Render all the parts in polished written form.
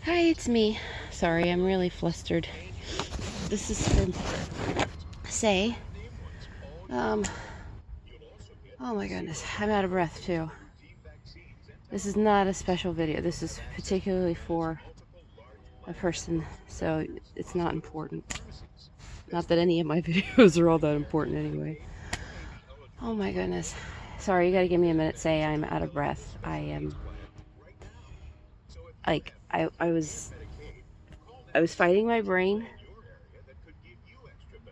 Hi, it's me. Sorry, I'm really flustered. This is from Say. Um, oh my goodness, I'm out of breath too. This is not a special video. This is particularly for a person, so it's not important. Not that any of my videos are all that important anyway. Oh my goodness. Sorry, you gotta give me a minute. Say, I'm out of breath. I am like I was fighting my brain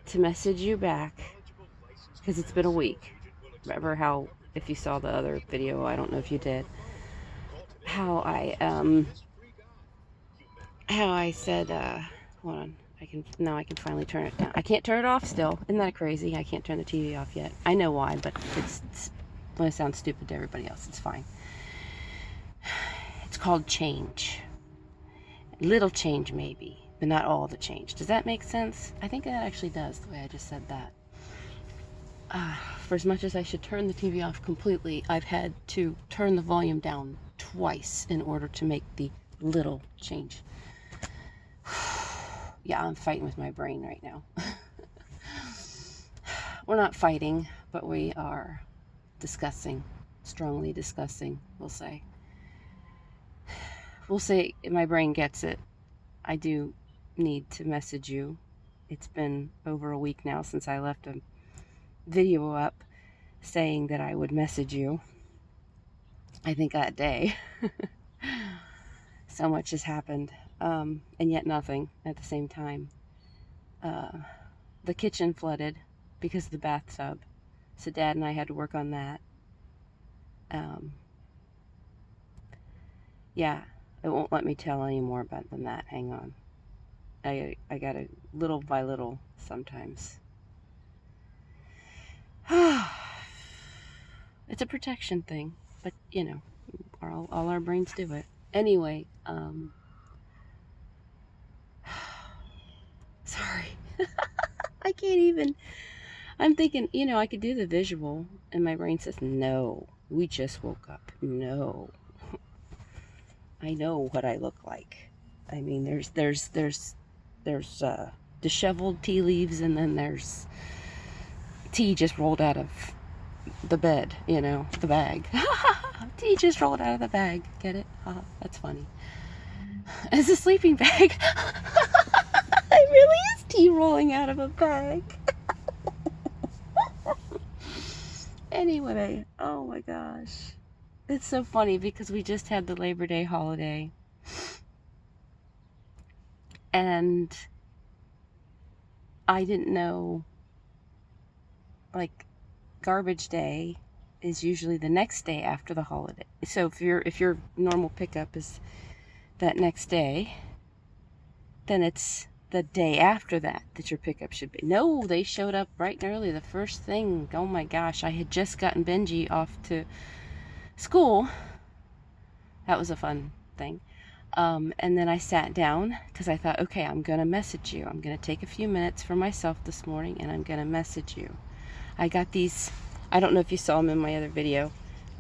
to message you back because it's been a week. Remember how, if you saw the other video, I don't know if you did, how I said, hold on, I can finally turn it down. I can't turn it off still. Isn't that crazy? I can't turn the TV off yet. I know why, but it's going to sound stupid to everybody else. It's fine. It's called change. Little change maybe, but not all the change. Does that make sense? I think that actually does, the way I just said that. For as much as I should turn the TV off completely, I've had to turn the volume down twice in order to make the little change. Yeah, I'm fighting with my brain right now. We're not fighting, but we are discussing, strongly discussing, we'll say. We'll say my brain gets it. I do need to message you. It's been over a week now since I left a video up saying that I would message you. I think that day. So much has happened, and yet nothing at the same time. The kitchen flooded because of the bathtub, so Dad and I had to work on that. Yeah, it won't let me tell any more about than that. Hang on. I got to little by little sometimes. It's a protection thing, but you know, all our brains do it. Anyway, sorry. I can't even. I'm thinking, I could do the visual, and my brain says, no, we just woke up. No. I know what I look like. I mean, there's disheveled tea leaves, and then there's tea just rolled out of the bed, the bag. Tea just rolled out of the bag. Get it? That's funny. It's a sleeping bag. It really is tea rolling out of a bag. Anyway, oh my gosh. It's so funny because we just had the Labor Day holiday. And I didn't know, like, garbage day is usually the next day after the holiday. So if your normal pickup is that next day, then it's the day after that your pickup should be. No, they showed up bright and early, the first thing. Oh my gosh, I had just gotten Benji off to school. That was a fun thing. And then I sat down because I thought, okay, I'm going to message you. I'm going to take a few minutes for myself this morning, and I'm going to message you. I got these, I don't know if you saw them in my other video,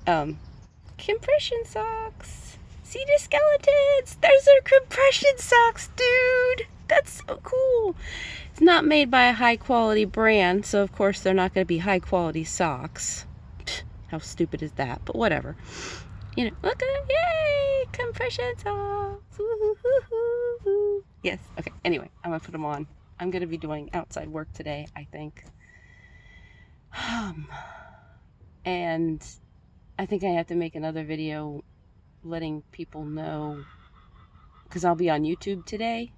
compression socks. See the skeletons? Those are compression socks, dude. That's so cool. It's not made by a high quality brand, so of course they're not going to be high quality socks. How stupid is that? But whatever. Look at them. Yay! Compression socks. Woo-hoo-hoo-hoo. Yes. Okay. Anyway, I'm going to put them on. I'm going to be doing outside work today, I think. And I think I have to make another video letting people know, because I'll be on YouTube today,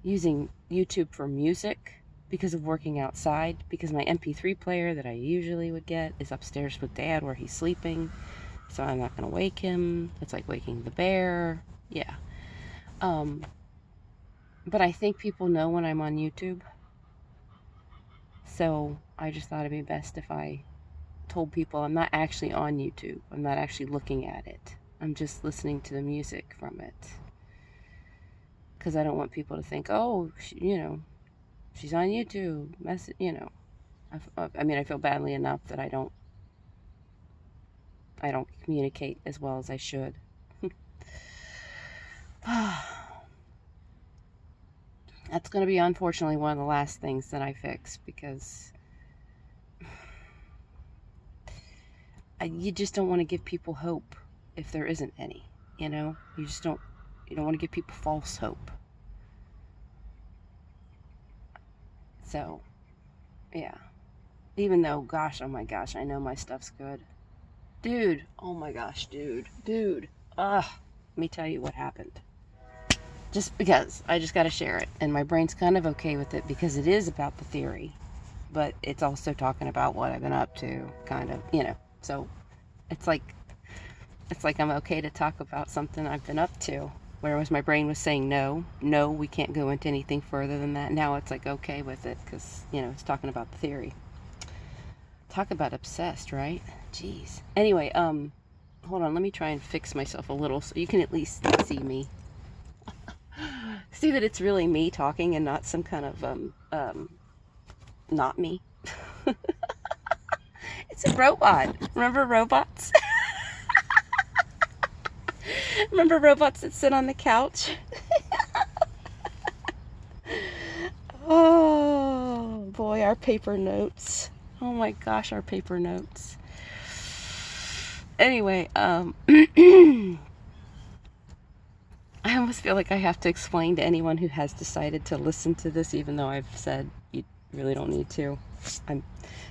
using YouTube for music because of working outside, because my MP3 player that I usually would get is upstairs with Dad where he's sleeping, so I'm not going to wake him. It's like waking the bear. Yeah. But I think people know when I'm on YouTube, so I just thought it'd be best if I told people I'm not actually on YouTube. I'm not actually looking at it. I'm just listening to the music from it. Because I don't want people to think, oh, she's on YouTube. I mean, I feel badly enough that I don't communicate as well as I should. That's going to be unfortunately one of the last things that I fix, because you just don't want to give people hope if there isn't any. You know, you don't want to give people false hope. So, yeah. Even though, gosh, oh my gosh, I know my stuff's good. Dude, oh my gosh, dude. Let me tell you what happened. Just because I just got to share it, and my brain's kind of okay with it because it is about the theory, but it's also talking about what I've been up to, kind of, you know. So it's like I'm okay to talk about something I've been up to, whereas my brain was saying no, we can't go into anything further than that. Now it's like okay with it because, you know, it's talking about the theory. Talk about obsessed, right? Jeez. Anyway, hold on, let me try and fix myself a little so you can at least see me. See that it's really me talking and not some kind of not me. It's a robot. Remember robots? Remember robots that sit on the couch? Oh boy, our paper notes. Oh my gosh, our paper notes. Anyway, I almost feel like I have to explain to anyone who has decided to listen to this, even though I've said you really don't need to.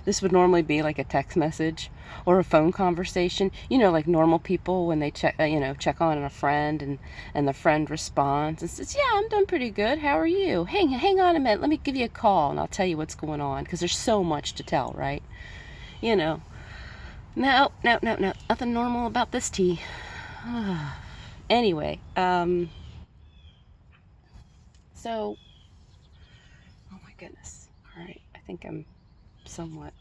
This would normally be like a text message or a phone conversation. You know, like normal people when they check on a friend, and the friend responds and says, "Yeah, I'm doing pretty good. How are you? Hang on a minute. Let me give you a call and I'll tell you what's going on," because there's so much to tell, right? You know. No. Nothing normal about this tea. Anyway, so, oh my goodness. All right, I think I'm somewhat,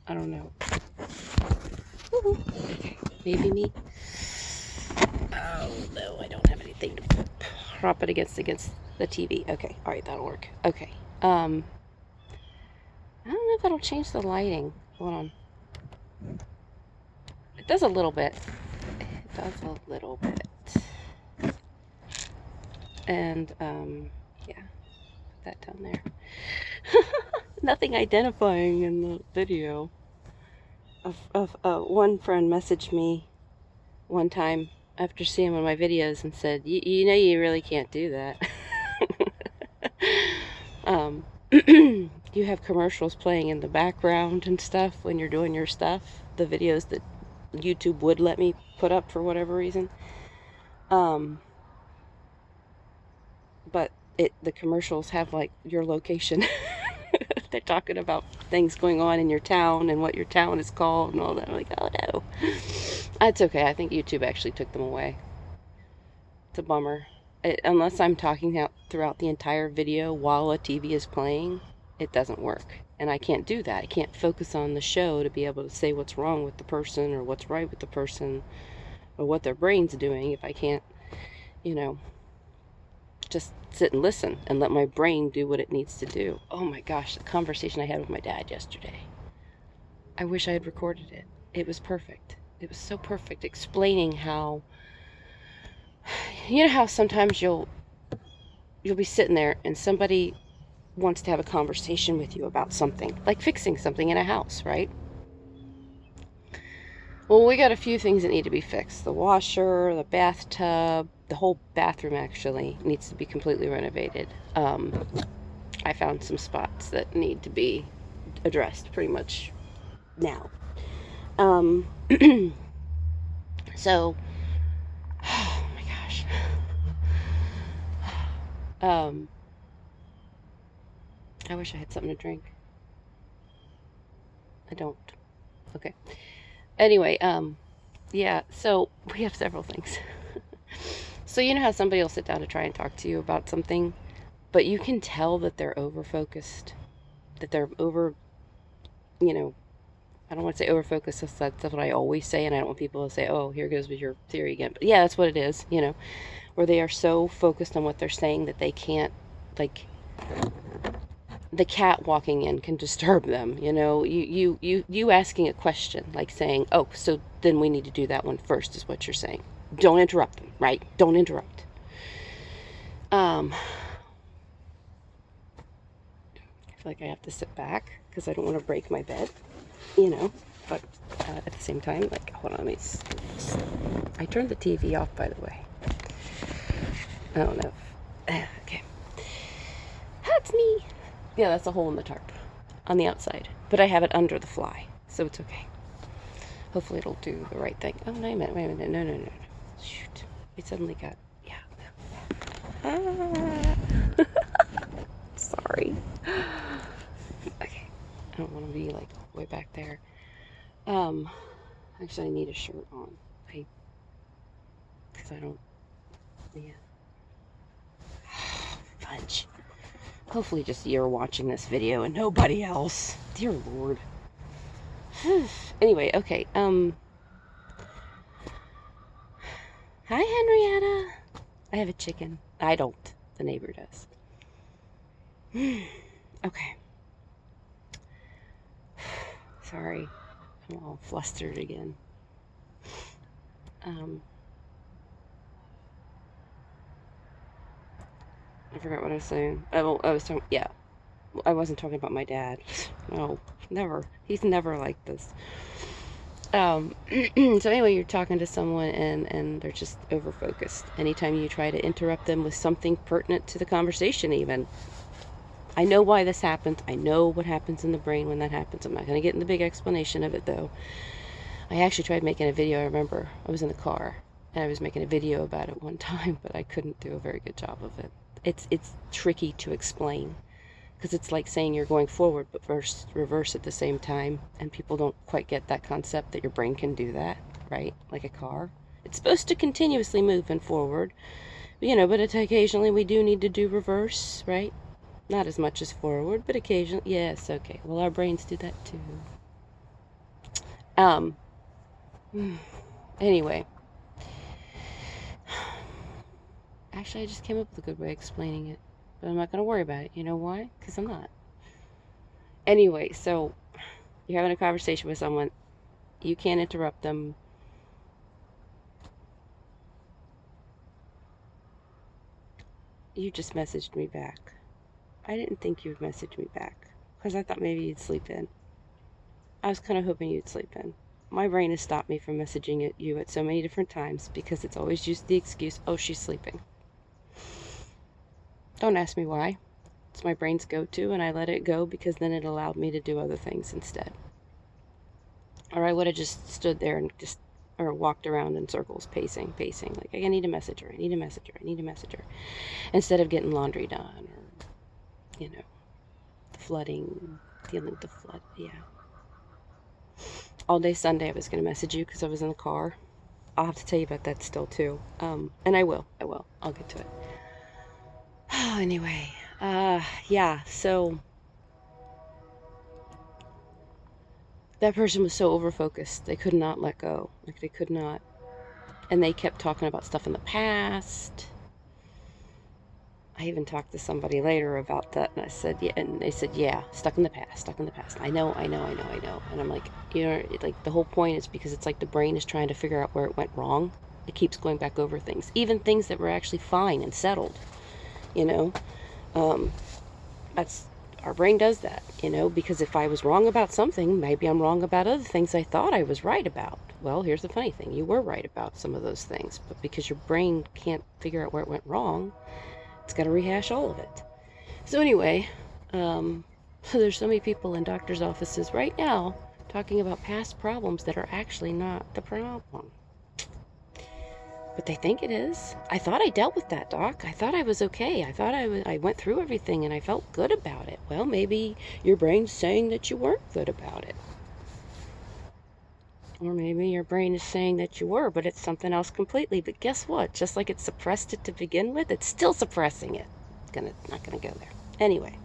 I don't know. Woo-hoo. Okay, maybe me. Oh no, I don't have anything to prop it against the TV. Okay, all right, that'll work. Okay, I don't know if that'll change the lighting. Hold on. It does a little bit. And yeah, put that down there. Nothing identifying in the video. One friend messaged me one time after seeing one of my videos and said, you know, you really can't do that. You have commercials playing in the background and stuff when you're doing your stuff, the videos that YouTube would let me put up for whatever reason. But the commercials have like your location. They're talking about things going on in your town and what your town is called and all that. I'm like, oh no. That's okay. I think YouTube actually took them away. It's a bummer. Unless I'm talking out throughout the entire video while a TV is playing, it doesn't work. And I can't do that. I can't focus on the show to be able to say what's wrong with the person or what's right with the person or what their brain's doing if I can't, you know, just sit and listen and let my brain do what it needs to do. Oh my gosh, the conversation I had with my dad yesterday. I wish I had recorded it. It was perfect. It was so perfect, explaining how, you know how sometimes you'll be sitting there and somebody wants to have a conversation with you about something, like fixing something in a house, right? Well, we got a few things that need to be fixed. The washer, the bathtub, the whole bathroom actually needs to be completely renovated. I found some spots that need to be addressed pretty much now. So, oh my gosh. I wish I had something to drink. I don't. Okay. Anyway, yeah, so we have several things. So you know how somebody will sit down to try and talk to you about something, but you can tell that they're over-focused, that they're over, you know, I don't want to say over-focused, that's what I always say, and I don't want people to say, oh, here goes with your theory again. But yeah, that's what it is, you know, where they are so focused on what they're saying that they can't, like, the cat walking in can disturb them, you know. You asking a question, like saying, oh, so then we need to do that one first, is what you're saying. Don't interrupt them, right? Don't interrupt. I feel like I have to sit back because I don't want to break my bed, you know, but at the same time, like, hold on, I turned the TV off, by the way. I don't know if, okay. That's me. Yeah, that's a hole in the tarp on the outside, but I have it under the fly, so it's okay. Hopefully it'll do the right thing. Oh, wait a minute, no. Shoot, we suddenly got, yeah. Sorry. Okay, I don't want to be like way back there. Actually I need a shirt on. Because I don't, yeah. Fudge. Hopefully just you're watching this video and nobody else. Dear Lord. Anyway, okay, hi, Henrietta. I have a chicken. I don't. The neighbor does. Okay. Sorry. I'm all flustered again. I forgot what I was saying. I was talking, yeah. I wasn't talking about my dad. No, never. He's never like this. So anyway, you're talking to someone and they're just over focused. Anytime you try to interrupt them with something pertinent to the conversation, even. I know why this happens. I know what happens in the brain when that happens. I'm not going to get in the big explanation of it, though. I actually tried making a video. I remember I was in the car and I was making a video about it one time, but I couldn't do a very good job of it. It's tricky to explain because it's like saying you're going forward but reverse at the same time, and people don't quite get that concept that your brain can do that, right? Like a car. It's supposed to continuously move and forward, but occasionally we do need to do reverse, right? Not as much as forward, but occasionally. Yes, okay. Well, our brains do that too. Anyway. Actually, I just came up with a good way of explaining it. But I'm not going to worry about it. You know why? Because I'm not. Anyway, so you're having a conversation with someone. You can't interrupt them. You just messaged me back. I didn't think you'd message me back because I thought maybe you'd sleep in. I was kind of hoping you'd sleep in. My brain has stopped me from messaging you at so many different times because it's always used the excuse, oh, she's sleeping. Don't ask me why. It's my brain's go-to, and I let it go because then it allowed me to do other things instead. Or I would have just stood there and or walked around in circles, pacing. Like, I need a message her, I need a message her. Instead of getting laundry done or, the flooding, dealing with the flood, yeah. All day Sunday I was going to message you because I was in the car. I'll have to tell you about that still too. And I will. I'll get to it. Anyway, yeah, so that person was so over-focused. They could not let go. Like, they could not. And they kept talking about stuff in the past. I even talked to somebody later about that, and I said, yeah, and they said, yeah, stuck in the past. I know. And I'm like, like, the whole point is because it's like the brain is trying to figure out where it went wrong. It keeps going back over things, even things that were actually fine and settled, that's, our brain does that, because if I was wrong about something, maybe I'm wrong about other things I thought I was right about. Well, here's the funny thing. You were right about some of those things, but because your brain can't figure out where it went wrong, it's got to rehash all of it. So anyway, so there's so many people in doctors' offices right now talking about past problems that are actually not the problem. But they think it is. I thought I dealt with that, Doc. I thought I was okay. I thought I went through everything and I felt good about it. Well, maybe your brain's saying that you weren't good about it. Or maybe your brain is saying that you were, but it's something else completely. But guess what? Just like it suppressed it to begin with, it's still suppressing it. Not gonna go there. Anyway.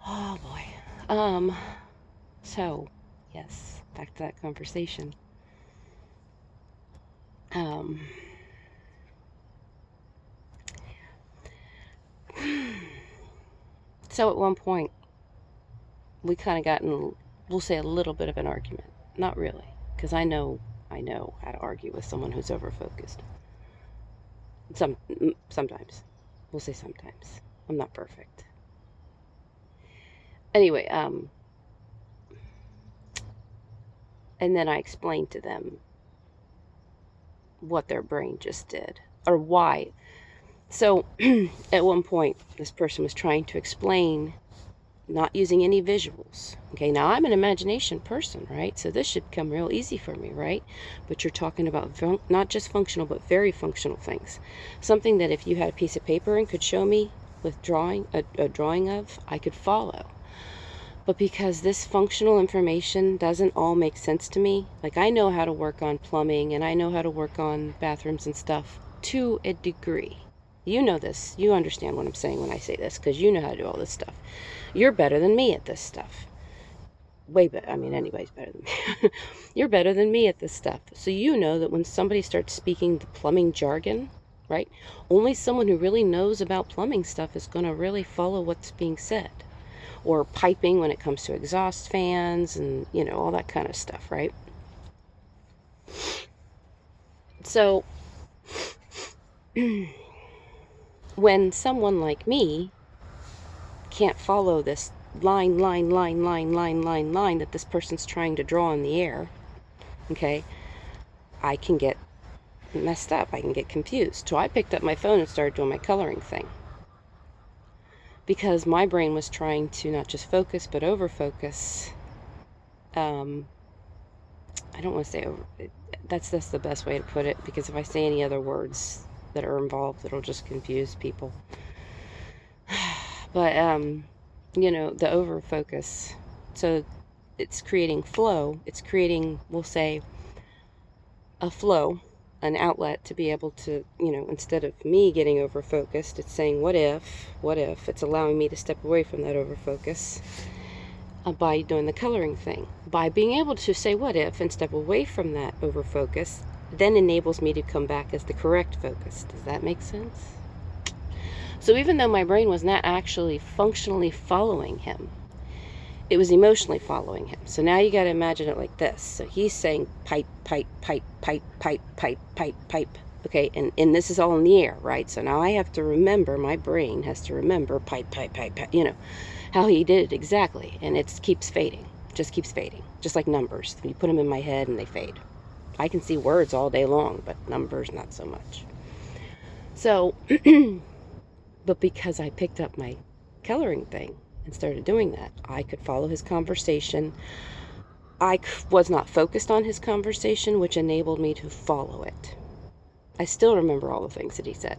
Oh boy. So, yes, back to that conversation. So at one point, we kind of got in, we'll say, a little bit of an argument. Not really, because I know how to argue with someone who's over-focused. Sometimes. We'll say sometimes. I'm not perfect. Anyway, and then I explained to them what their brain just did, or why. So at one point, this person was trying to explain not using any visuals. Okay, now I'm an imagination person, right? So this should come real easy for me, right? But you're talking about not just functional, but very functional things. Something that if you had a piece of paper and could show me with a drawing of, I could follow. But because this functional information doesn't all make sense to me, like I know how to work on plumbing and I know how to work on bathrooms and stuff to a degree. You know this. You understand what I'm saying when I say this, because you know how to do all this stuff. You're better than me at this stuff. Way better. I mean, anybody's better than me. You're better than me at this stuff. So you know that when somebody starts speaking the plumbing jargon, right? Only someone who really knows about plumbing stuff is going to really follow what's being said. Or piping when it comes to exhaust fans and, you know, all that kind of stuff, right? So when someone like me can't follow this line that this person's trying to draw in the air, okay, I can get messed up. I can get confused. So I picked up my phone and started doing my coloring thing, because my brain was trying to not just focus, but over-focus. I don't want to say over. That's the best way to put it, because if I say any other words that are involved, it'll just confuse people. But, you know, the over-focus. So it's creating flow. It's creating, we'll say, a flow, an outlet to be able to, you know, instead of me getting over-focused, it's saying, what if? It's allowing me to step away from that over-focus by doing the coloring thing. By being able to say what if and step away from that over-focus, then enables me to come back as the correct focus. Does that make sense? So even though my brain was not actually functionally following him, it was emotionally following him. So now you got to imagine it like this. So he's saying pipe, pipe, pipe, pipe, pipe, pipe, pipe, pipe. Okay, and this is all in the air, right? So now I have to remember, my brain has to remember pipe, pipe, pipe, pipe, you know, how he did it exactly. And it keeps fading, just keeps fading. Just like numbers. You put them in my head and they fade. I can see words all day long, but numbers not so much. So, but because I picked up my coloring thing and started doing that, I could follow his conversation. I was not focused on his conversation, which enabled me to follow it. I still remember all the things that he said,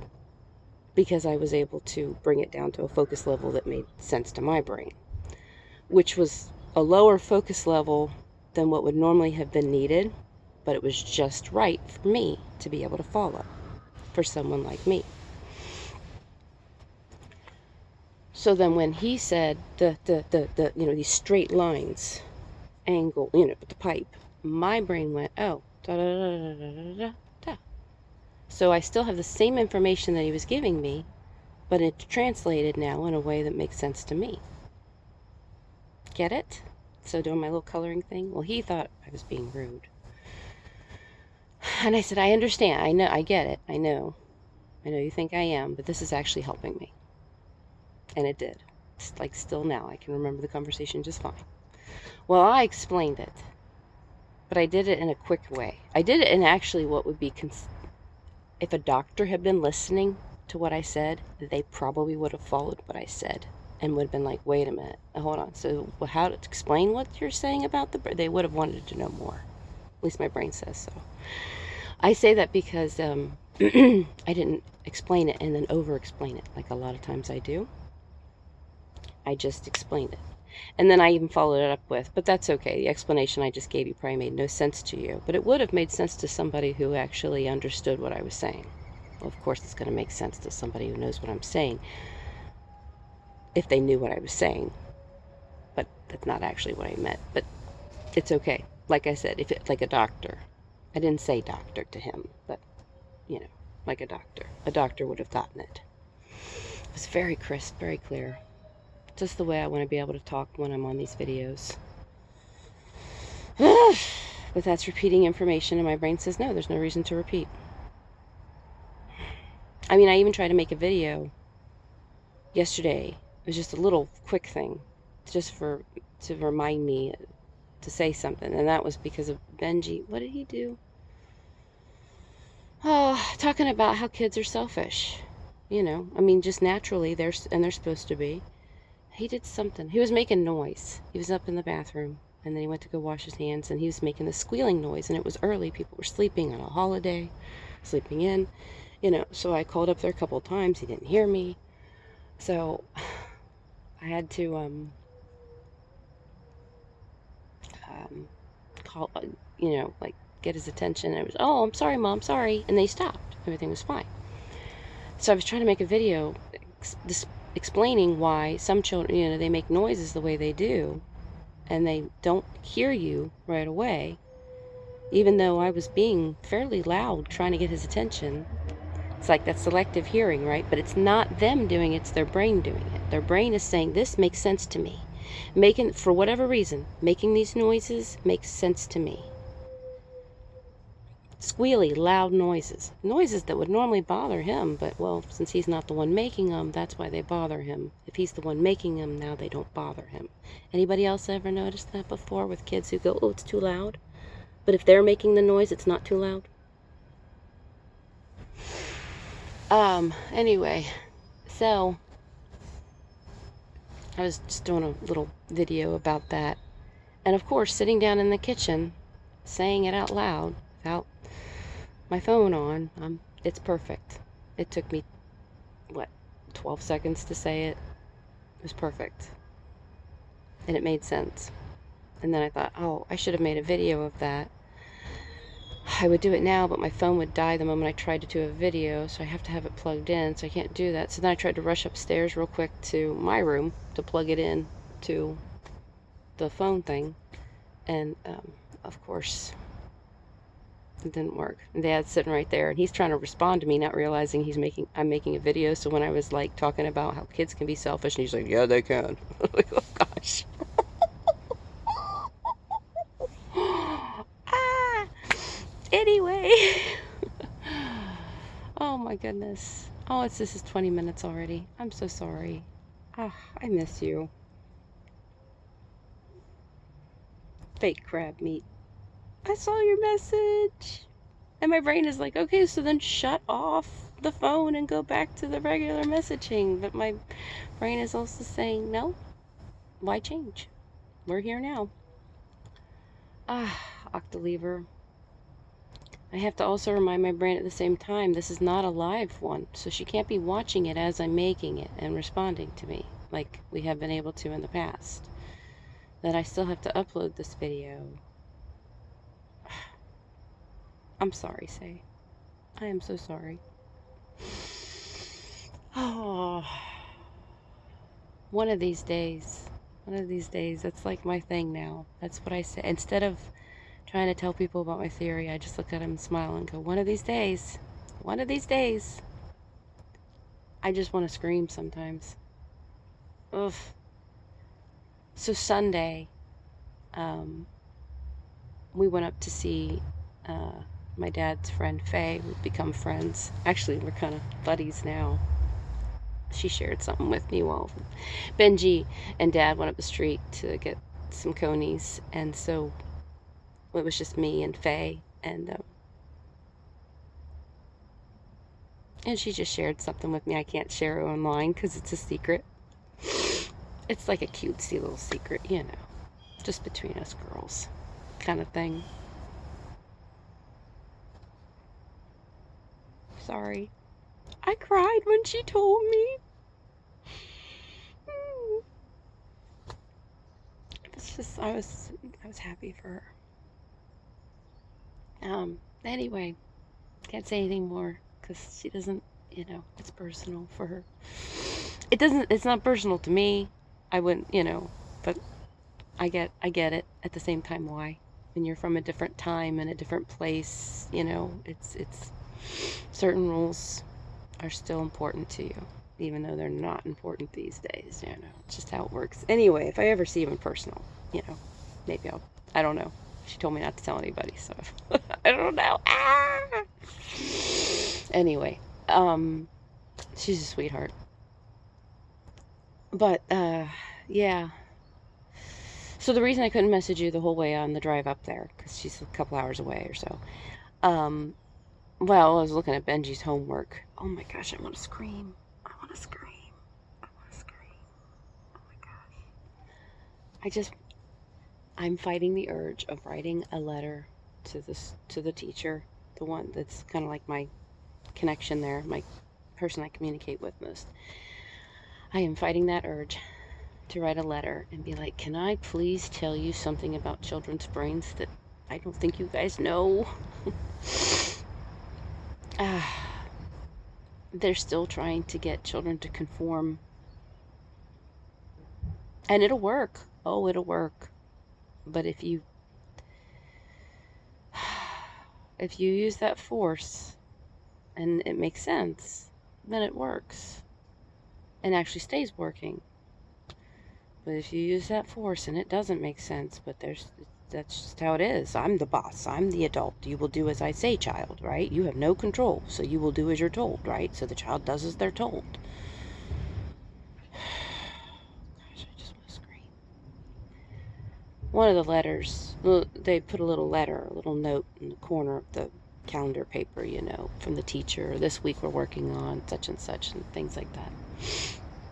because I was able to bring it down to a focus level that made sense to my brain, which was a lower focus level than what would normally have been needed, but it was just right for me to be able to follow, for someone like me. So then when he said the you know, these straight lines, angle, you know, with the pipe, my brain went, oh, da da da da da da da. So I still have the same information that he was giving me, but it's translated now in a way that makes sense to me. Get it? So doing my little coloring thing, well, he thought I was being rude. And I said, I understand. I know. I get it. I know you think I am, but this is actually helping me. And it did. It's like still now, I can remember the conversation just fine. Well, I explained it, but I did it in a quick way. I did it in actually what would be, if a doctor had been listening to what I said, they probably would have followed what I said and would have been like, wait a minute, hold on. So how to explain what you're saying about they would have wanted to know more. At least my brain says so. I say that because I didn't explain it and then over-explain it like a lot of times I do. I just explained it. And then I even followed it up with, but that's okay. The explanation I just gave you probably made no sense to you, but it would have made sense to somebody who actually understood what I was saying. Well, of course, it's going to make sense to somebody who knows what I'm saying if they knew what I was saying, but that's not actually what I meant. But it's okay. Like I said, if it's like a doctor, I didn't say doctor to him, but, you know, like a doctor would have gotten it. It was very crisp, very clear. Just the way I want to be able to talk when I'm on these videos. But that's repeating information, and my brain says, no, there's no reason to repeat. I mean, I even tried to make a video yesterday. It was just a little quick thing, just to remind me to say something, and that was because of Benji. What did he do? Oh, talking about how kids are selfish. I mean, just naturally, they're supposed to be. He did something. He was making noise. He was up in the bathroom, and then he went to go wash his hands, and he was making this squealing noise, and it was early. People were sleeping on a holiday, sleeping in, so I called up there a couple of times. He didn't hear me. So I had to call, like get his attention. And it was, oh, I'm sorry, Mom, sorry. And they stopped. Everything was fine. So I was trying to make a video explaining why some children, they make noises the way they do, and they don't hear you right away, even though I was being fairly loud trying to get his attention. It's like that selective hearing, right? But it's not them doing it, it's their brain doing it. Their brain is saying, this makes sense to me. For whatever reason, making these noises makes sense to me. Squealy, loud noises. Noises that would normally bother him, but, well, since he's not the one making them, that's why they bother him. If he's the one making them, now they don't bother him. Anybody else ever noticed that before with kids who go, oh, it's too loud? But if they're making the noise, it's not too loud? Anyway, so I was just doing a little video about that. And of course, sitting down in the kitchen, saying it out loud without my phone on, it's perfect. It took me, 12 seconds to say it. It was perfect. And it made sense. And then I thought, oh, I should have made a video of that. I would do it now, but my phone would die the moment I tried to do a video, so I have to have it plugged in, so I can't do that. So then I tried to rush upstairs real quick to my room to plug it in to the phone thing, and of course it didn't work. And Dad's sitting right there, and he's trying to respond to me, not realizing I'm making a video. So when I was like talking about how kids can be selfish, and he's like, yeah, they can. I'm like, oh gosh. Anyway. Oh my goodness. Oh, this is 20 minutes already. I'm so sorry. Oh, I miss you. Fake crab meat. I saw your message. And my brain is like, okay, so then shut off the phone and go back to the regular messaging. But my brain is also saying, no, why change? We're here now. Octolever. I have to also remind my brain at the same time, this is not a live one, so she can't be watching it as I'm making it and responding to me, like we have been able to in the past. That I still have to upload this video. I'm sorry, Say. I am so sorry. Oh, one of these days, that's like my thing now. That's what I say. Instead of trying to tell people about my theory, I just look at them and smile and go, one of these days, I just want to scream sometimes. Ugh. So Sunday, we went up to see my dad's friend Faye. We've become friends. Actually, we're kind of buddies now. She shared something with me while Benji and Dad went up the street to get some conies, and so it was just me and Faye, and she just shared something with me. I can't share it online because it's a secret. It's like a cutesy little secret, just between us girls kind of thing. Sorry. I cried when she told me. It's just, I was happy for her. Anyway, can't say anything more because she doesn't, it's personal for her. It's not personal to me. I wouldn't, but I get it at the same time. Why? When you're from a different time and a different place, it's certain rules are still important to you, even though they're not important these days. It's just how it works. Anyway, if I ever see him in personal, maybe I don't know. She told me not to tell anybody, so I don't know. Anyway, She's a sweetheart. But, yeah. So the reason I couldn't message you the whole way on the drive up there, because she's a couple hours away or so, well, I was looking at Benji's homework. Oh my gosh, I want to scream. I want to scream. I want to scream. Oh my gosh. I'm fighting the urge of writing a letter to the teacher, the one that's kind of like my connection there, my person I communicate with most. I am fighting that urge to write a letter and be like, can I please tell you something about children's brains that I don't think you guys know? They're still trying to get children to conform. And it'll work. Oh, it'll work. But if you use that force and it makes sense, then it works and actually stays working. But if you use that force and it doesn't make sense, but that's just how it is. I'm the boss. I'm the adult. You will do as I say, child, right? You have no control, so you will do as you're told, right? So the child does as they're told. Gosh, I just want to scream. One of the letters, they put a little letter, a little note in the corner of the calendar paper, from the teacher. This week we're working on such and such and things like that.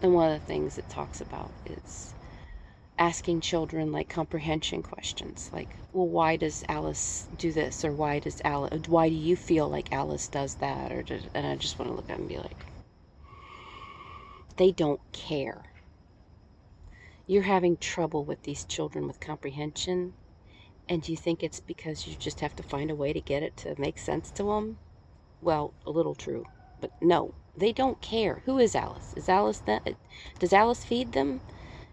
And one of the things it talks about is asking children like comprehension questions, like, well, why does Alice do this, or why do you feel like Alice does that, and I just want to look at them and be like, they don't care. You're having trouble with these children with comprehension, and you think it's because you just have to find a way to get it to make sense to them? Well, a little true, but no, they don't care. Who is Alice? Is Alice that? Does Alice feed them?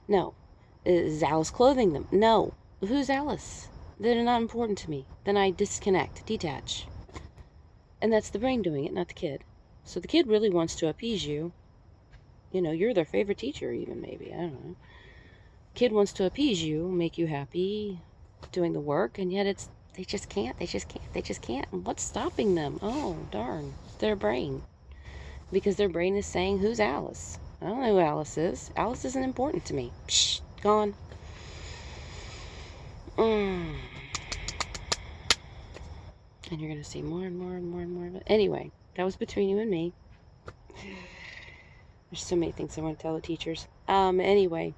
No. Is Alice clothing them? No. Who's Alice? They're not important to me. Then I disconnect, detach. And that's the brain doing it, not the kid. So the kid really wants to appease you. You're their favorite teacher even, maybe. I don't know. Kid wants to appease you, make you happy, doing the work, and yet they just can't. And what's stopping them? Oh, darn. Their brain. Because their brain is saying, who's Alice? I don't know who Alice is. Alice isn't important to me. Psh. Gone. And you're going to see more and more and more and more of it. Anyway, that was between you and me. There's so many things I want to tell the teachers. Anyway.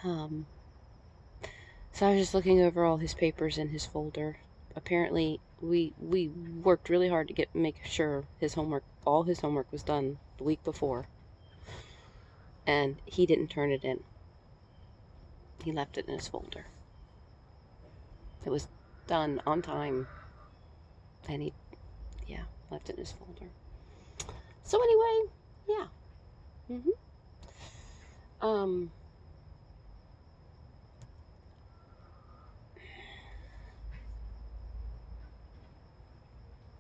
So I was just looking over all his papers in his folder. Apparently, we worked really hard to make sure all his homework was done the week before. And he didn't turn it in. He left it in his folder. It was done on time. And he, left it in his folder. So anyway, yeah.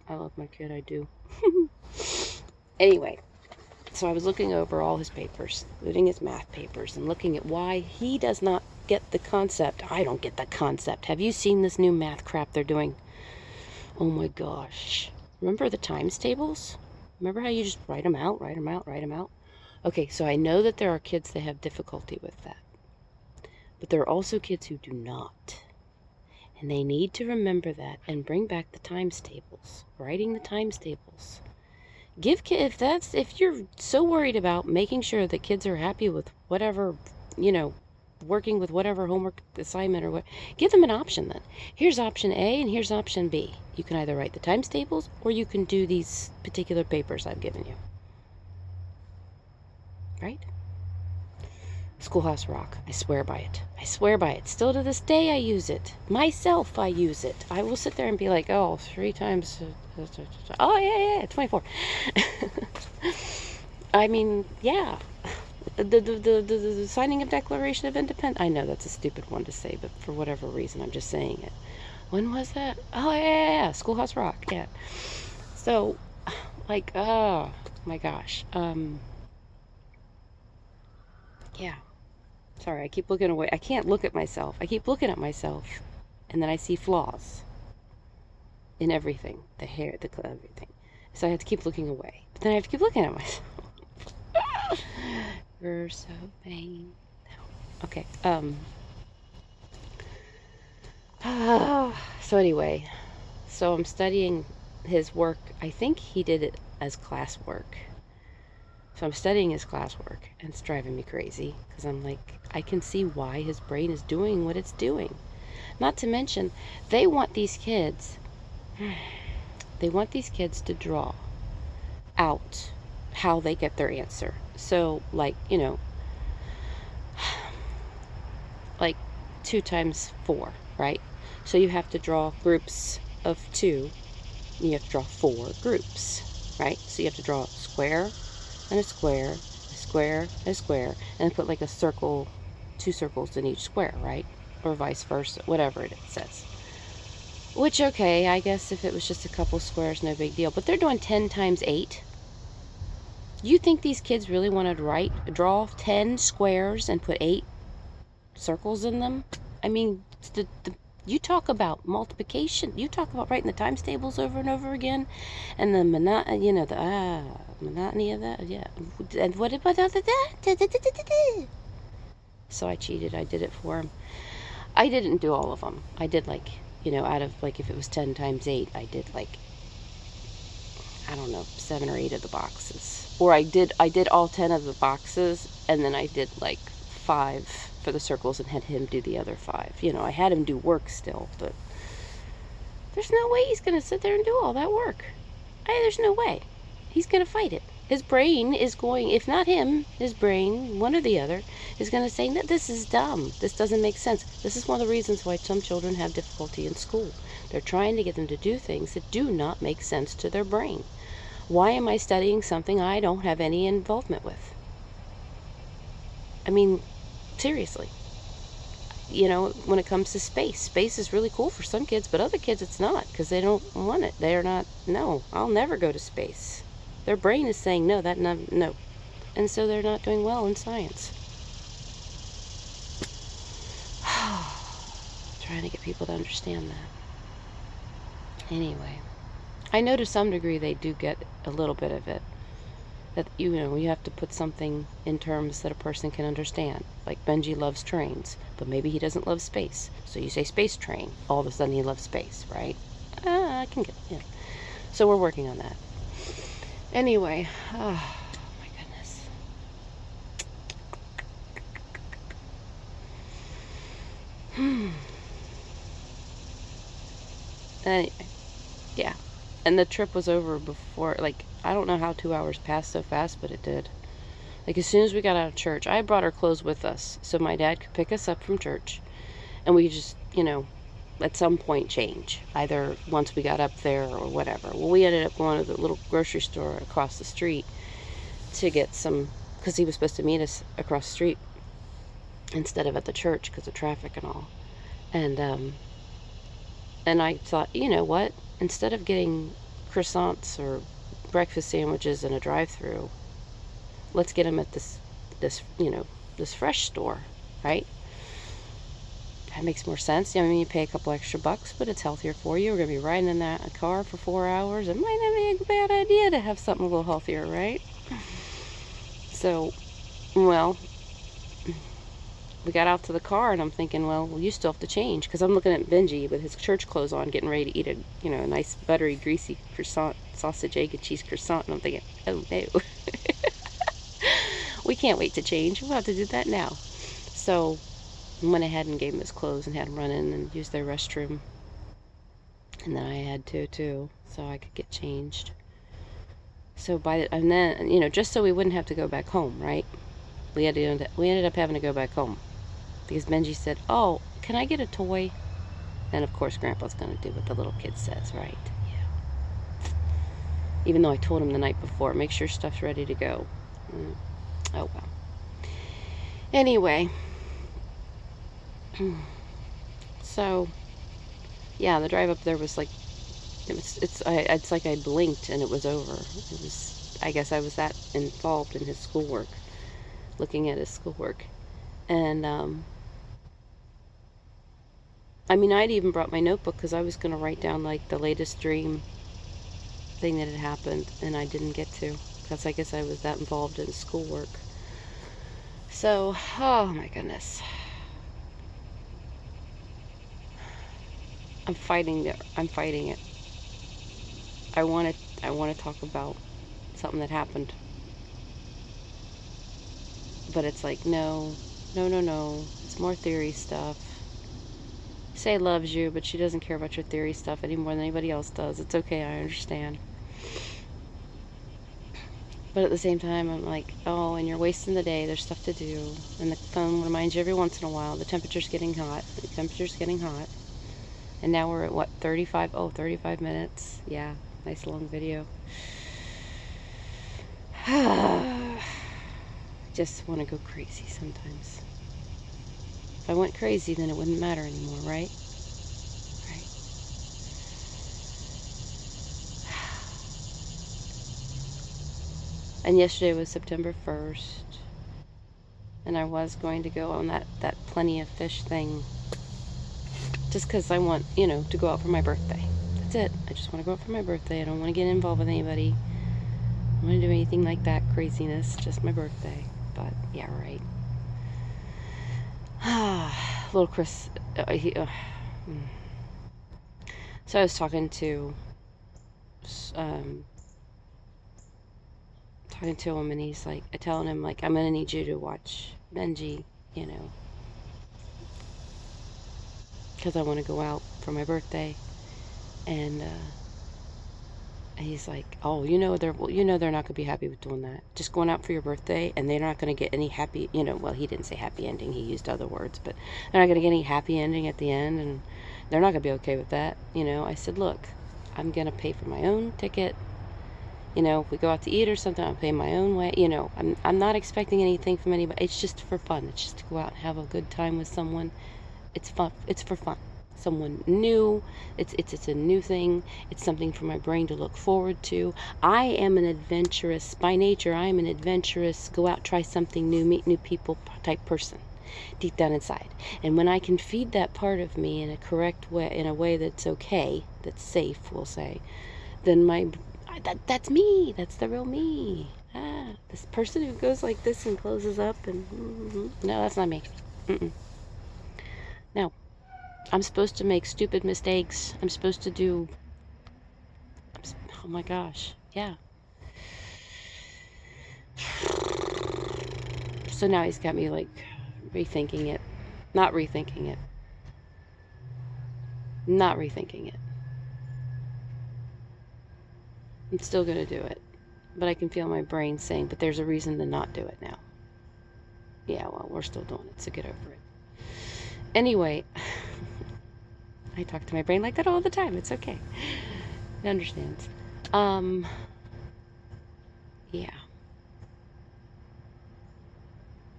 I love my kid, I do. Anyway. So I was looking over all his papers, including his math papers, and looking at why he does not get the concept. I don't get the concept. Have you seen this new math crap they're doing? Oh my gosh. Remember the times tables? Remember how you just write them out? Okay, so I know that there are kids that have difficulty with that. But there are also kids who do not. And they need to remember that and bring back the times tables. Writing the times tables. If you're so worried about making sure that kids are happy with whatever, working with whatever homework assignment or what, give them an option then. Here's option A and here's option B. You can either write the times tables or you can do these particular papers I've given you. Right? Schoolhouse Rock. I swear by it. Still to this day I use it. Myself I use it. I will sit there and be like, 3 times... Oh, yeah, 24. I mean, yeah. The signing of Declaration of Independence. I know that's a stupid one to say, but for whatever reason, I'm just saying it. When was that? Oh, yeah. Schoolhouse Rock, yeah. So, like, oh, my gosh. Yeah. Sorry, I keep looking away. I can't look at myself. I keep looking at myself, and then I see flaws in everything. The hair, everything. So I have to keep looking away. But then I have to keep looking at myself. You're so vain. Okay. So anyway, so I'm studying his work. I think he did it as classwork. So I'm studying his classwork, and it's driving me crazy because I'm like, I can see why his brain is doing what it's doing. Not to mention, they want these kids to draw out how they get their answer. So, like, like 2 times 4, right? So you have to draw groups of 2. You have to draw 4 groups, right? So you have to draw a square and a square, a square, and a square, and put like a circle, 2 circles in each square, right? Or vice versa, whatever it says. Which, okay, I guess if it was just a couple squares, no big deal. But they're doing 10 times 8. You think these kids really want to draw 10 squares and put 8 circles in them? I mean, you talk about multiplication. You talk about writing the times tables over and over again, and the monotony of that. Yeah, and what about that? So I cheated. I did it for him. I didn't do all of them. I did like, out of like, if it was 10 times 8, I did like, I don't know, 7 or 8 of the boxes. Or I did all 10 of the boxes, and then I did like 5 for the circles and had him do the other 5. I had him do work still, but there's no way he's going to sit there and do all that work. There's no way. He's going to fight it. His brain is going, if not him, his brain, one or the other, is going to say, no, this is dumb. This doesn't make sense. This is one of the reasons why some children have difficulty in school. They're trying to get them to do things that do not make sense to their brain. Why am I studying something I don't have any involvement with? I mean, seriously. When it comes to space is really cool for some kids, but other kids it's not, because they don't want it. They're not, no, I'll never go to space. Their brain is saying no, no. And so they're not doing well in science. Trying to get people to understand that. Anyway, I know to some degree they do get a little bit of it. That, you have to put something in terms that a person can understand. Like Benji loves trains, but maybe he doesn't love space. So you say space train, all of a sudden he loves space, right? I can get, yeah. So we're working on that. Anyway, oh my goodness. Anyway, yeah. And the trip was over before, like, I don't know how 2 hours passed so fast, but it did. Like, as soon as we got out of church, I brought our clothes with us so my dad could pick us up from church, and we just, at some point change, either once we got up there or whatever. Well, we ended up going to the little grocery store across the street to get some, because he was supposed to meet us across the street instead of at the church because of traffic and all. And I thought, you know what? Instead of getting croissants or breakfast sandwiches in a drive-through, let's get them at this fresh store, right? That makes more sense. I mean, you pay a couple extra bucks, but it's healthier for you. We're going to be riding in that car for 4 hours. It might not be a bad idea to have something a little healthier, right? So, well, we got out to the car, and I'm thinking, well, you still have to change, because I'm looking at Benji with his church clothes on, getting ready to eat a nice buttery, greasy croissant, sausage, egg, and cheese croissant, and I'm thinking, oh no. We can't wait to change. We'll have to do that now. So I went ahead and gave him his clothes and had him run in and use their restroom. And then I had to too, so I could get changed. So and then, just so we wouldn't have to go back home, right? We ended up having to go back home because Benji said, "Oh, can I get a toy?" And of course, Grandpa's going to do what the little kid says, right? Yeah. Even though I told him the night before, make sure stuff's ready to go. Oh well. Anyway, so yeah, the drive up there was like, it's like I blinked and it was over. It was, I guess I was that involved in his schoolwork, looking at his schoolwork, and I mean, I'd even brought my notebook because I was going to write down like the latest dream thing that had happened, and I didn't get to because I guess I was that involved in schoolwork. So, oh my goodness. I'm fighting it. I want to talk about something that happened. But it's like, no. It's more theory stuff. Say loves you, but she doesn't care about your theory stuff any more than anybody else does. It's okay, I understand. But at the same time, I'm like, oh, and you're wasting the day. There's stuff to do. And the phone reminds you every once in a while. The temperature's getting hot. And now we're at, what, 35? Oh, 35 minutes. Yeah, nice long video. Just want to go crazy sometimes. If I went crazy, then it wouldn't matter anymore, right? Right. And yesterday was September 1st. And I was going to go on that Plenty of Fish thing. Just because I want, to go out for my birthday. That's it. I just want to go out for my birthday. I don't want to get involved with anybody. I don't want to do anything like that craziness. Just my birthday. But, yeah, right. Little Chris. So I was talking to him, and he's like, telling him, like, I'm going to need you to watch Benji, because I want to go out for my birthday. And he's like, oh, they're not going to be happy with doing that. Just going out for your birthday, and they're not going to get any happy, well, he didn't say happy ending, he used other words, but they're not going to get any happy ending at the end, and they're not going to be okay with that. I said, look, I'm going to pay for my own ticket. If we go out to eat or something, I'll pay my own way. I'm not expecting anything from anybody. It's just for fun. It's just to go out and have a good time with someone. It's fun. It's for fun. Someone new. It's a new thing. It's something for my brain to look forward to. I am an adventurous by nature. I am an adventurous, go out, try something new, meet new people type person, deep down inside. And when I can feed that part of me in a correct way, in a way that's okay, that's safe, we'll say, then that's me. That's the real me. This person who goes like this and closes up and no, that's not me. No. I'm supposed to make stupid mistakes. I'm supposed to do... Oh my gosh. Yeah. So now he's got me, like, rethinking it. Not rethinking it. I'm still going to do it. But I can feel my brain saying, but there's a reason to not do it now. Yeah, well, we're still doing it, so get over it. Anyway... I talk to my brain like that all the time. It's okay. It understands. Yeah.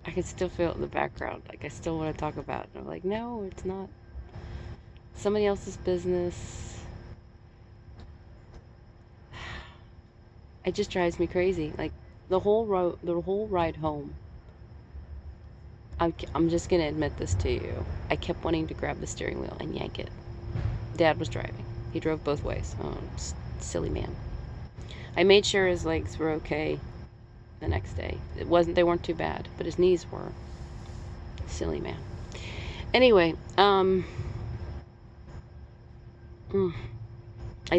I can still feel it in the background. Like, I still want to talk about it. I'm like, no, it's not somebody else's business. It just drives me crazy. Like, the whole ride home, I'm just going to admit this to you. I kept wanting to grab the steering wheel and yank it. Dad was driving. He drove both ways. Oh, silly man. I made sure his legs were okay the next day. They weren't too bad, but his knees were. Silly man. Anyway, I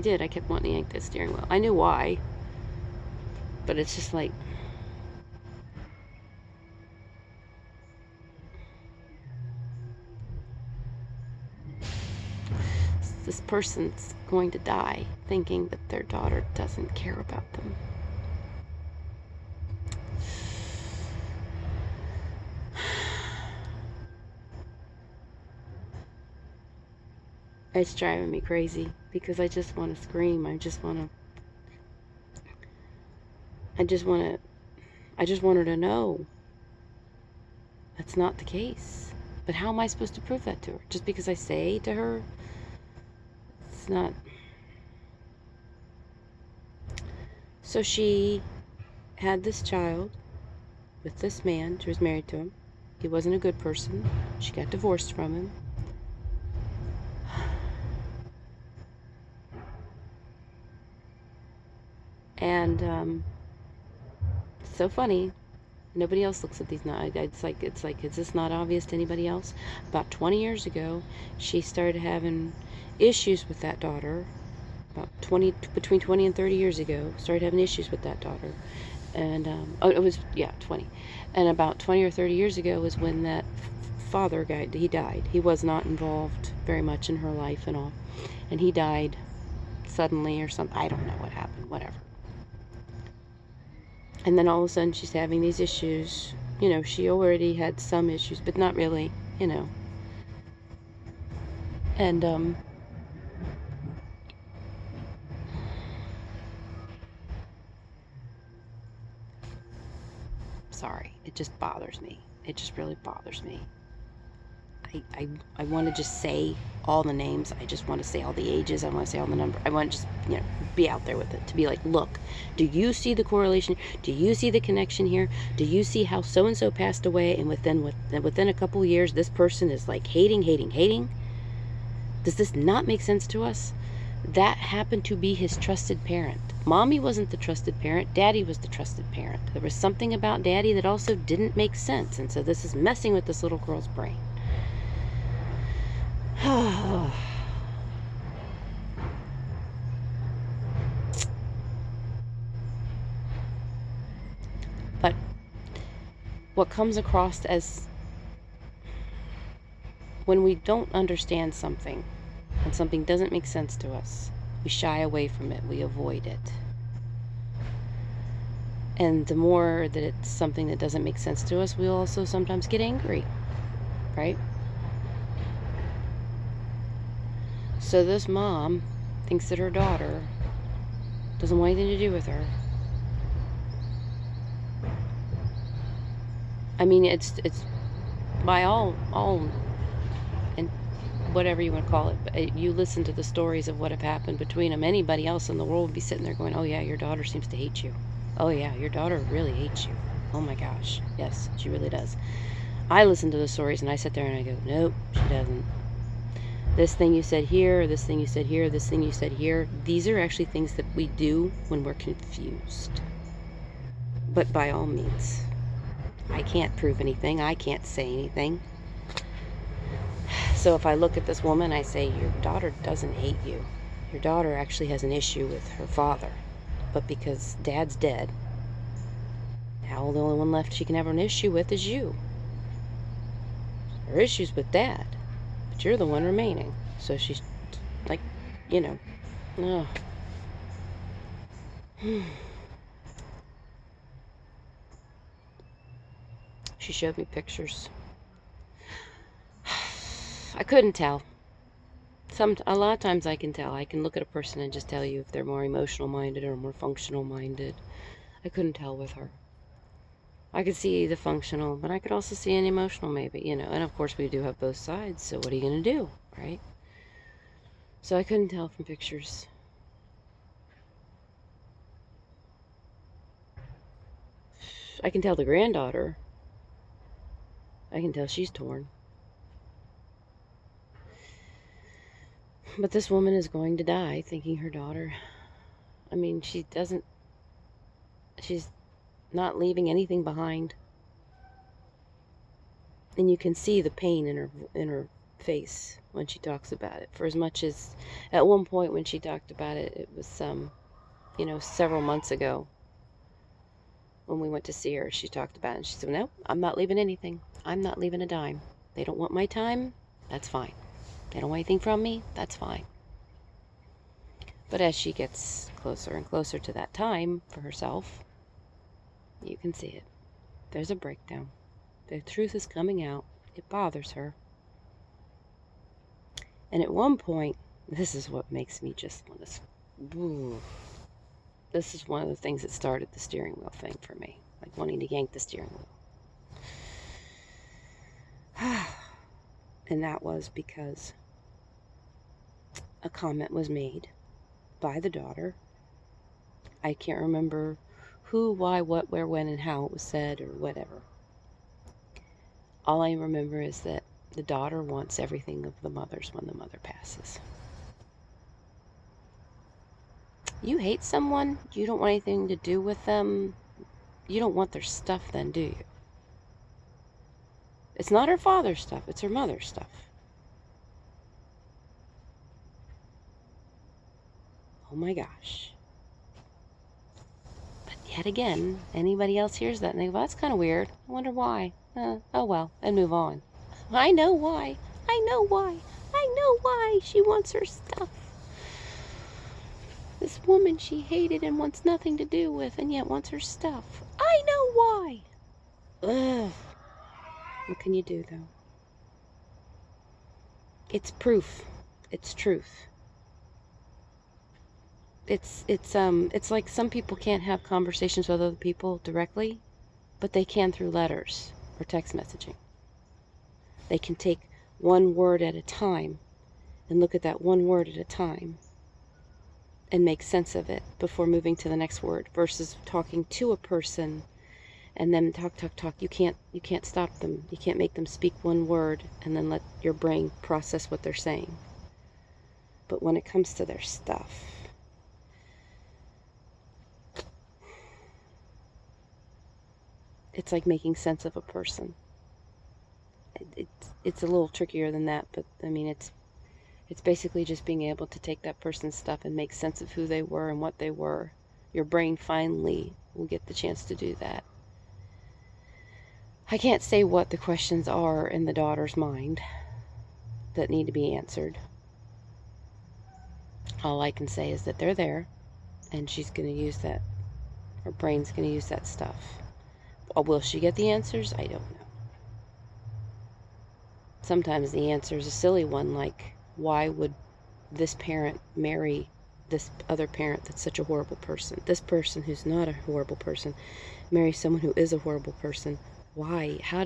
did. I kept wanting to yank the steering wheel. I knew why, but it's just like, this person's going to die thinking that their daughter doesn't care about them. It's driving me crazy because I just want to scream. I just want her to know that's not the case. But how am I supposed to prove that to her? Just because I say to her? It's not. So she had this child with this man. She was married to him. He wasn't a good person. She got divorced from him. And so funny. Nobody else looks at these. It's like, is this not obvious to anybody else? About 20 years ago, she started having issues with that daughter. Between 20 and 30 years ago, started having issues with that daughter. And, oh, it was, yeah, 20. And about 20 or 30 years ago was when that father guy, he died. He was not involved very much in her life and all. And he died suddenly or something. I don't know what happened, whatever. And then all of a sudden she's having these issues. You know, she already had some issues, but not really, you know. And, sorry, it just bothers me. It just really bothers me. I want to just say all the names. I just want to say all the ages. I want to say all the numbers. I want to just, you know, be out there with it. To be like, look, do you see the correlation? Do you see the connection here? Do you see how so-and-so passed away and within a couple of years, this person is like hating? Does this not make sense to us? That happened to be his trusted parent. Mommy wasn't the trusted parent. Daddy was the trusted parent. There was something about Daddy that also didn't make sense. And so this is messing with this little girl's brain. But what comes across as when we don't understand something and something doesn't make sense to us, we shy away from it, we avoid it. And the more that it's something that doesn't make sense to us, we'll also sometimes get angry, right? So this mom thinks that her daughter doesn't want anything to do with her. I mean, it's by all and whatever you want to call it. But you listen to the stories of what have happened between them. Anybody else in the world would be sitting there going, "Oh yeah, your daughter seems to hate you. Oh yeah, your daughter really hates you. Oh my gosh, yes, she really does." I listen to the stories and I sit there and I go, "Nope, she doesn't. This thing you said here, this thing you said here, this thing you said here." These are actually things that we do when we're confused. But by all means, I can't prove anything. I can't say anything. So if I look at this woman, I say, your daughter doesn't hate you. Your daughter actually has an issue with her father. But because Dad's dead, now the only one left she can have an issue with is you. Her issue's with Dad. But you're the one remaining. So she's like, you know, oh. She showed me pictures. I couldn't tell. A lot of times I can tell. I can look at a person and just tell you if they're more emotional minded or more functional minded. I couldn't tell with her. I could see the functional, but I could also see an emotional maybe, you know. And of course we do have both sides, so what are you going to do, right? So I couldn't tell from pictures. I can tell the granddaughter. I can tell she's torn. But this woman is going to die thinking her daughter. I mean, she's not leaving anything behind. And you can see the pain in her face when she talks about it. For as much as at one point when she talked about it, it was you know, several months ago when we went to see her, she talked about it and she said, "No, I'm not leaving anything. I'm not leaving a dime. They don't want my time, that's fine. They don't want anything from me, that's fine." But as she gets closer and closer to that time for herself, you can see it. There's a breakdown. The truth is coming out. It bothers her. And at one point, this is what makes me just want to... Ooh, this is one of the things that started the steering wheel thing for me. Like wanting to yank the steering wheel. And that was because a comment was made by the daughter. I can't remember who, why, what, where, when, and how it was said or whatever. All I remember is that the daughter wants everything of the mother's when the mother passes. You hate someone, you don't want anything to do with them, you don't want their stuff then, do you? It's not her father's stuff, it's her mother's stuff. Oh my gosh. But yet again, anybody else hears that and they go, well, that's kind of weird. I wonder why. Oh well, and move on. I know why. I know why. I know why she wants her stuff. This woman she hated and wants nothing to do with and yet wants her stuff. I know why. Ugh. What can you do though? It's proof. It's truth. It's like some people can't have conversations with other people directly, but they can through letters or text messaging. They can take one word at a time and look at that one word at a time and make sense of it before moving to the next word, versus talking to a person and then talk. You can't stop them. You can't make them speak one word and then let your brain process what they're saying. But when it comes to their stuff, it's like making sense of a person. It's a little trickier than that, but I mean, it's basically just being able to take that person's stuff and make sense of who they were and what they were. Your brain finally will get the chance to do that. I can't say what the questions are in the daughter's mind that need to be answered. All I can say is that they're there, and she's going to use that. Her brain's going to use that stuff. Will she get the answers? I don't know. Sometimes the answer is a silly one, like, why would this parent marry this other parent that's such a horrible person? This person who's not a horrible person marry someone who is a horrible person. Why? How